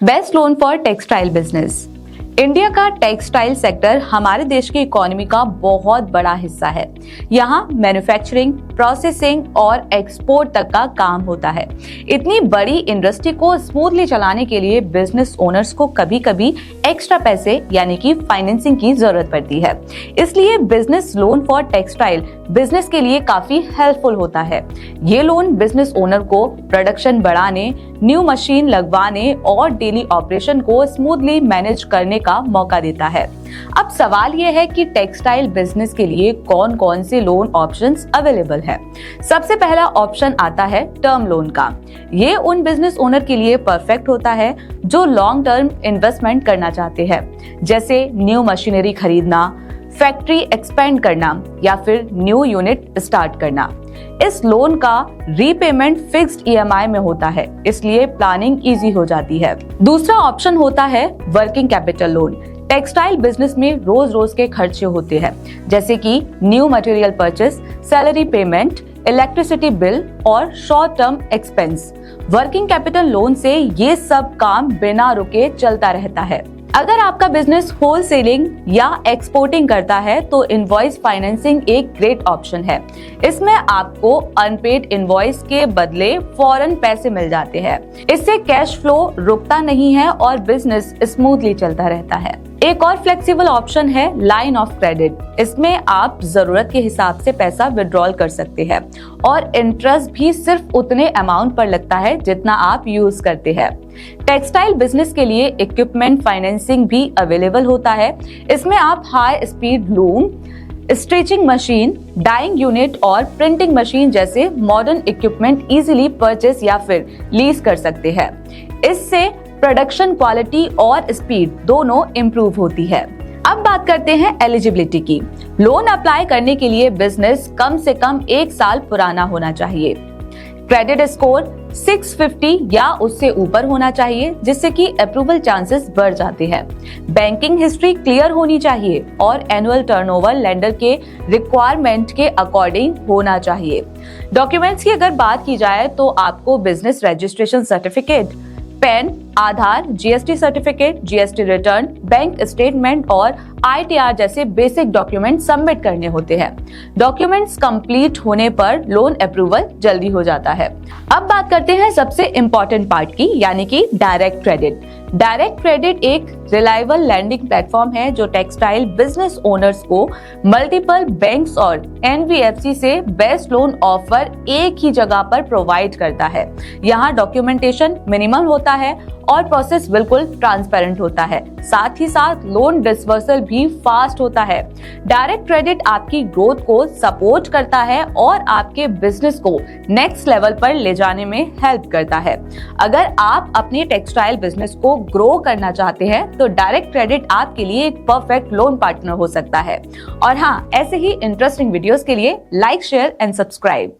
Best loan for textile business. India का textile sector हमारे देश की इकोनॉमी का बहुत बड़ा हिस्सा है। यहाँ मैन्युफैक्चरिंग, प्रोसेसिंग और एक्सपोर्ट तक का काम होता है। इतनी बड़ी इंडस्ट्री को स्मूथली चलाने के लिए बिजनेस ओनर्स को कभी कभी एक्स्ट्रा पैसे यानी कि फाइनेंसिंग की जरूरत पड़ती है। इसलिए business loan for textile business के लिए काफी हेल्पफुल होता है। ये लोन बिजनेस ओनर को प्रोडक्शन बढ़ाने, न्यू मशीन लगवाने और डेली ऑपरेशन को स्मूथली मैनेज करने का मौका देता है। अब सवाल यह है कि टेक्सटाइल बिजनेस के लिए कौन कौन से लोन ऑप्शंस अवेलेबल है। सबसे पहला ऑप्शन आता है टर्म लोन का। ये उन बिजनेस ओनर के लिए परफेक्ट होता है जो लॉन्ग टर्म इन्वेस्टमेंट करना चाहते हैं, जैसे न्यू मशीनरी खरीदना, फैक्ट्री एक्सपेंड करना या फिर न्यू यूनिट स्टार्ट करना। इस लोन का रीपेमेंट फिक्स्ड ईएमआई में होता है, इसलिए प्लानिंग इजी हो जाती है। दूसरा ऑप्शन होता है working capital loan. Textile business में रोज रोज के खर्चे होते हैं, जैसे कि new material purchase, salary payment, electricity bill और short term expense. Working capital loan से ये सब काम बिना रुके चलता रहता है। अगर आपका बिजनेस होलसेलिंग या एक्सपोर्टिंग करता है तो इनवॉइस फाइनेंसिंग एक ग्रेट ऑप्शन है। इसमें आपको अनपेड इनवॉइस के बदले फौरन पैसे मिल जाते हैं। इससे कैश फ्लो रुकता नहीं है और बिजनेस स्मूथली चलता रहता है। एक और फ्लेक्सिबल ऑप्शन है लाइन ऑफ क्रेडिट। इसमें आप जरूरत के हिसाब से पैसा विड्रॉल कर सकते हैं और इंटरेस्ट भी सिर्फ उतने अमाउंट पर लगता है जितना आप यूज करते हैं। टेक्सटाइल बिजनेस के लिए इक्विपमेंट फाइनेंसिंग भी अवेलेबल होता है। इसमें आप high speed loom, stitching machine, dyeing unit और प्रिंटिंग मशीन जैसे मॉडर्न इक्विपमेंट इजीली परचेस या फिर लीज कर सकते हैं। इससे प्रोडक्शन क्वालिटी और स्पीड दोनों इम्प्रूव होती है। अब बात करते हैं एलिजिबिलिटी की। लोन अप्लाई करने के लिए बिजनेस कम से कम 1 साल पुराना होना चाहिए। क्रेडिट स्कोर 650 या उससे ऊपर होना चाहिए, जिससे कि अप्रूवल चांसेस बढ़ जाते हैं। बैंकिंग हिस्ट्री क्लियर होनी चाहिए और एनुअल टर्नओवर लेंडर के रिक्वायरमेंट के अकॉर्डिंग होना चाहिए। डॉक्यूमेंट्स की अगर बात की जाए तो आपको business registration certificate, PAN, Aadhaar, GST certificate, GST return, bank statement और आईटीआर जैसे बेसिक डॉक्यूमेंट सबमिट करने होते हैं। डॉक्यूमेंट्स कंप्लीट होने पर लोन अप्रूवल जल्दी हो जाता है। अब बात करते हैं सबसे इंपॉर्टेंट पार्ट की, यानी कि डायरेक्ट क्रेडिट। डायरेक्ट क्रेडिट एक रिलायबल लैंडिंग प्लेटफॉर्म है जो टेक्सटाइल बिजनेस ओनर्स को मल्टीपल बैंक्स और एनबीएफसी से बेस्ट लोन ऑफर एक ही जगह पर प्रोवाइड करता है। यहाँ डॉक्यूमेंटेशन मिनिमम होता है और प्रोसेस बिल्कुल ट्रांसपेरेंट होता है। साथ ही साथ लोन डिसबर्सल भी फास्ट होता है। डायरेक्ट क्रेडिट आपकी ग्रोथ को सपोर्ट करता है और आपके बिजनेस को नेक्स्ट लेवल पर ले जाने में हेल्प करता है। अगर आप अपने टेक्सटाइल बिजनेस को ग्रो करना चाहते हैं तो डायरेक्ट क्रेडिट आपके लिए एक परफेक्ट लोन पार्टनर हो सकता है। और हाँ, ऐसे ही इंटरेस्टिंग वीडियोस के लिए लाइक, शेयर एंड सब्सक्राइब।